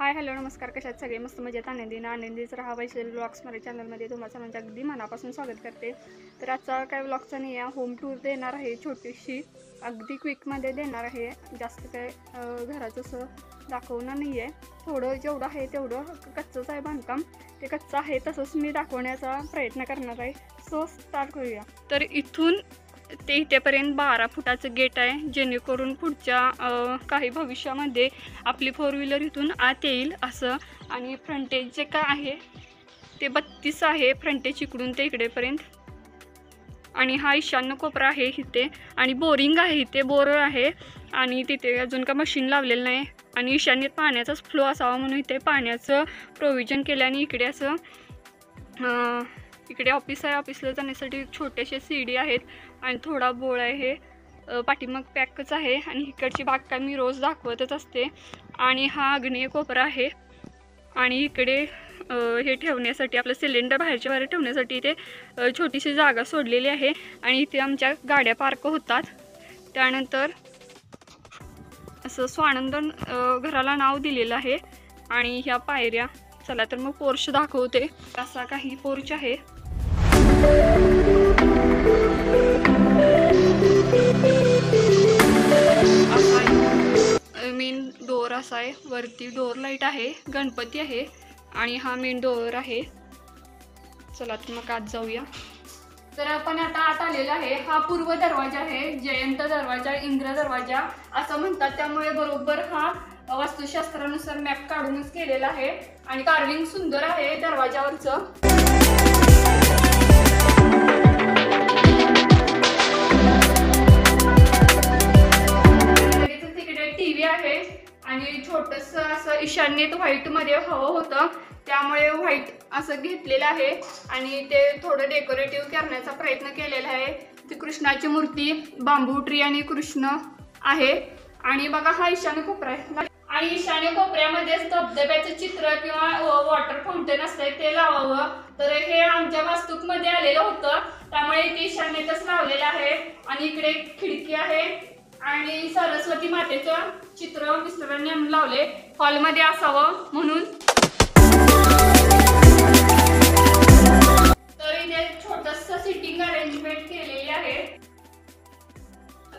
Hi hello नमस्कार, कशात सगळे मस्त मजेत आनंदीच राहा. वैशाली व्लॉग्स माझ्या चॅनलमध्ये तुम्हा सर्वांचं अगदी मनापासून स्वागत करते. तर आजचा काय व्लॉगचा नाही आहे, होम टूर देणार आहे, छोटीशी अगदी क्विकमध्ये देणार आहे. जास्त काय घराचं असं दाखवणार नाही आहे. थोडं जेवढं आहे तेवढं कच्चंच आहे बांधकाम, ते कच्चं आहे तसंच मी दाखवण्याचा प्रयत्न करणार आहे. सो स्टार्ट करूया. तर इथून ते इथेपर्यंत 12 फुटाचं गेट आहे, जेणेकरून पुढच्या काही भविष्यामध्ये आपली 4 व्हीलर इथून आत येईल असं. आणि फ्रंटेज जे काय आहे ते 32 आहे, फ्रंटेज इकडून ते इकडेपर्यंत. आणि हा ईशान्य कोपरा आहे इथे, आणि बोरिंग आहे इथे, बोर आहे, आणि तिथे अजून का मशीन लावलेलं नाही. आणि ईशान्येत पाण्याचाच फ्लो असावा म्हणून इथे पाण्याचं प्रोव्हिजन केलं. आणि इकडे असं इकडे ऑफिस आहे, ऑफिसला जाण्यासाठी छोटेसे सीडी आहेत आणि थोडा बोळ आहे. पाठीमाग पॅकच आहे. आणि इकडची बाग काय मी रोज दाखवतच असते. आणि हा आग्नेय कोपरा आहे. आणि इकडे हे ठेवण्यासाठी आपलं सिलेंडर बाहेरच्या बाहेर ठेवण्यासाठी इथे छोटीशी जागा सोडलेली आहे. आणि इथे आमच्या गाड्या पार्क होतात. त्यानंतर असं स्वानंद घराला नाव दिलेलं आहे. आणि ह्या पायऱ्या, चला तर मग पोर्च दाखवते. असा काही पोर्च आहे. मेन डोअर असा आहे, वरती डोअर लाईट आहे, गणपती आहे, आणि हा मेन डोअर आहे. चला तर मग आत जाऊया. तर आपण आता आत आलेला आहे. हा पूर्व दरवाजा आहे, जयंत दरवाजा, इंद्र दरवाजा असं म्हणतात. त्यामुळे बरोबर हा वास्तुशास्त्रानुसार मॅप काढूनच केलेला आहे. आणि कार्विंग सुंदर आहे दरवाजावरचं. तिकडे टीव्ही आहे. आणि छोटंसं असं ईशान्येत व्हाईटमध्ये हवं होतं, त्यामुळे व्हाईट असं घेतलेलं आहे. आणि ते थोडं डेकोरेटिव्ह करण्याचा प्रयत्न केलेला आहे. ती कृष्णाची मूर्ती, बांबू ट्री आणि कृष्ण आहे. आणि बघा हा ईशान्य कोपरा आहे. आणि ईशान्य कोपऱ्यामध्ये धबधब्याचं चित्र किंवा वॉटर फाउंटेन असतंय ते लावावं. तर हे आमच्या वास्तूमध्ये आलेलं होतं, त्यामुळे ते ईशान्येतच लावलेलं आहे. आणि इकडे खिडकी आहे. आणि सरस्वती मातेचं चित्र मिस्टरांनी लावले, हॉलमध्ये असावं म्हणून. तर इथे छोटंसं सिटिंग अरेंजमेंट केलेली आहे.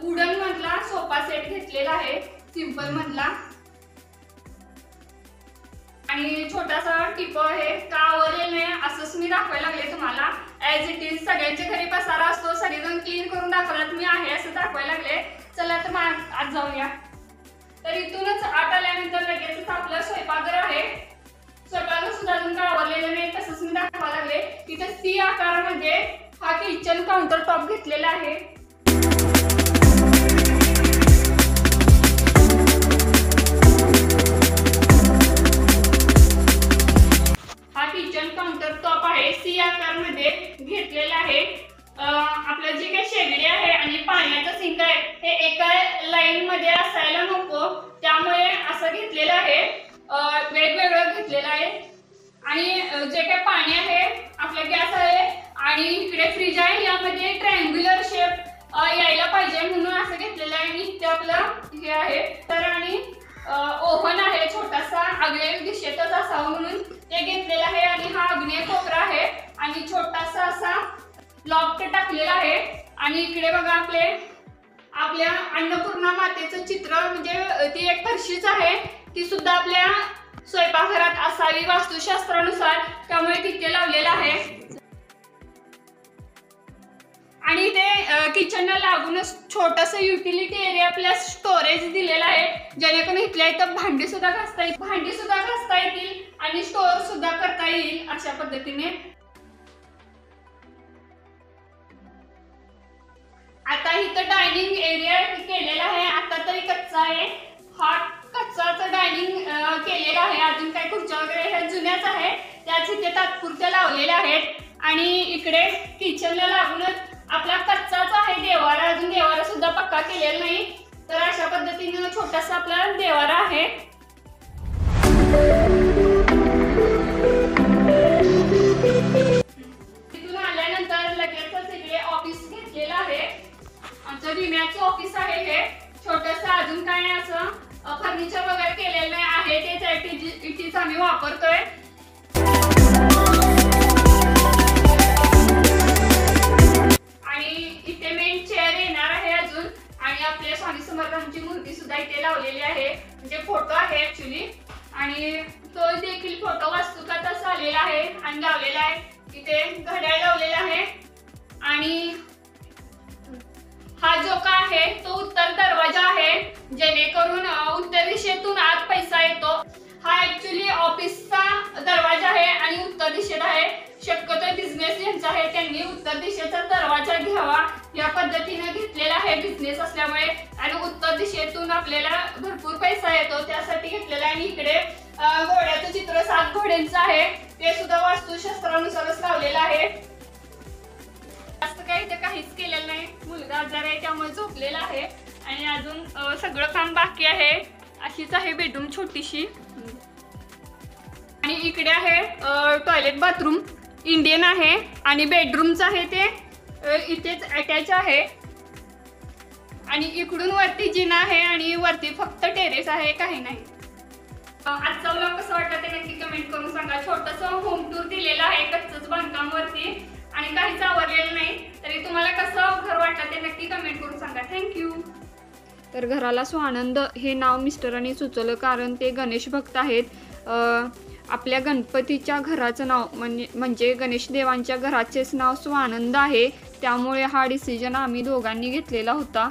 वुडन मधला सोफा सेट घेतलेला आहे, सिंपल मधला. आणि छोटासा टिप आहे, का आवरलेलं नाही असंच मी दाखवायला लागले तुम्हाला. ॲज इट इज सगळ्यांच्या घरी पसारा असतो, सगळेजण क्लीन करून दाखवला मी आहे असं दाखवायला लागले. चला तर मग आज जाऊया. तर इथूनच आत आल्यानंतर लगेचच आपलं स्वयंपाकघर आहे. स्वयंपाकघर सुद्धा अजून काय आवरलेलं नाही, तसंच मी दाखवायला लागले. तिथे सी आकारामध्ये हा किचन काउंटर टॉप घेतलेला आहे. हा किचन काउंटर टॉप आहे, सी आकारमध्ये घेतलेला आहे. आपलं जे काही शेगडी आहे आणि पाण्याचं सिंक आहे हे एका लाईन मध्ये असायला नको, त्यामुळे असं घेतलेलं आहे, वेगवेगळं घेतलेलं आहे. आणि जे काही पाणी आहे, आपला गॅस आहे, आणि इकडे फ्रीज आहे. यामध्ये ट्रायंग्युलर शेप यायला पाहिजे म्हणून असं घेतलेलं आहे. आणि इथे आपलं हे आहे. तर आणि ओव्हन आहे छोटासा, आग्नेय दिशेतच असावं म्हणून ते घेतलेलं आहे. आणि हा आग्नेय कोपरा आहे. आणि छोटासा असा लॉफ्ट टाकलेला आहे. आणि इकडे बघा आपल्या अन्नपूर्णा मातेचं चित्र, म्हणजे ती एक फरशीच आहे, ती सुद्धा आपल्या स्वयंपाकघरात असावी वास्तुशास्त्रानुसार, त्यामुळे तिथे लावलेलं आहे. आणि ते किचनला लागूनच छोटंसं युटिलिटी एरिया प्लस स्टोरेज दिलेलं आहे, जेणेकरून इथल्या इथं भांडी सुद्धा घासता येतील आणि स्टोअर सुद्धा करता येईल अशा पद्धतीने. आता इथं डायनिंग एरिया केलेला आहे, आता तरी कच्चा आहे. हा कच्चाचं डायनिंग केलेला आहे, अजून काही खुर्च्या वगैरे ह्या जुन्याच आहे, त्याच इथे तात्पुरत्या लावलेल्या आहेत. आणि इकडे किचनला लागूनच आपला कच्चाच आहे देवारा, अजून देवारा सुद्धा पक्का केलेला नाही. तर अशा पद्धतीने छोटासा आपला देवारा आहे. तिथून आल्यानंतर लगेचच इकडे ऑफिस घेतलेलं आहे. आमचं विम्याचं ऑफिस आहे हे. छोटंसं अजून काय असं फर्निचर वगैरे केलेलं नाही आहे, तेच आहे. इटीच आम्ही वापरतोय. आणि इथे मेन चेअर येणार आहे अजून. आणि आपल्या स्वामी समर्थांची मूर्ती सुद्धा इथे लावलेली आहे, म्हणजे फोटो आहे ऍक्च्युली. आणि तो देखील फोटो वास्तुकातच आलेला आहे आणि लावलेला आहे. इथे घड्याळ लावलेला आहे. आणि हा जो का आहे तो उत्तर दरवाजा आहे, जेणेकरून उत्तर दिशेतून आत पैसा येतो. हा ऍक्च्युली ऑफिसचा दरवाजा आहे आणि उत्तर दिशेत आहे. शक्यतो बिझनेस ज्यांचा आहे त्यांनी उत्तर दिशेचा दरवाजा घ्यावा, या पद्धतीने घेतलेला आहे बिझनेस असल्यामुळे. आणि उत्तर दिशेतून आपल्याला भरपूर पैसा येतो त्यासाठी घेतलेला आहे. आणि इकडे घोड्याचं चित्र 7 घोड्यांचं आहे, ते सुद्धा वास्तुशास्त्रानुसारच लावलेलं आहे. जास्त काही इथे काहीच केलेलं नाही. मुलगा आजार आहे त्यामुळे झोपलेला आहे. आणि अजून सगळं काम बाकी आहे. अशीच आहे बेडरूम छोटीशी. आणि इकडे आहे टॉयलेट बाथरूम इंडियन आहे. आणि बेडरूमचं आहे ते इथेच अटॅच आहे. आणि इकडून वरती जिना आहे आणि वरती फक्त टेरेस आहे, काही नाही. आजचा व्लॉग कसा वाटला ते नक्की कमेंट करून सांगा. छोटंसं होम टूर दिलेलं आहे कच्चंच बांधकामवरती आणि काहीच आवडलेलं नाही. तरी तुम्हाला कसं घर वाटलं ते नक्की कमेंट करून सांगा. थँक्यू. तर घराला स्वानंद हे नाव मिस्टरांनी सुचवलं कारण ते गणेश भक्त आहेत. आपल्या गणपतीच्या घराचं नाव म्हणजे गणेश देवांच्या घराचेच नाव स्वानंद आहे. त्यामुळे हा डिसिजन आम्ही दोघांनी घेतलेला होता.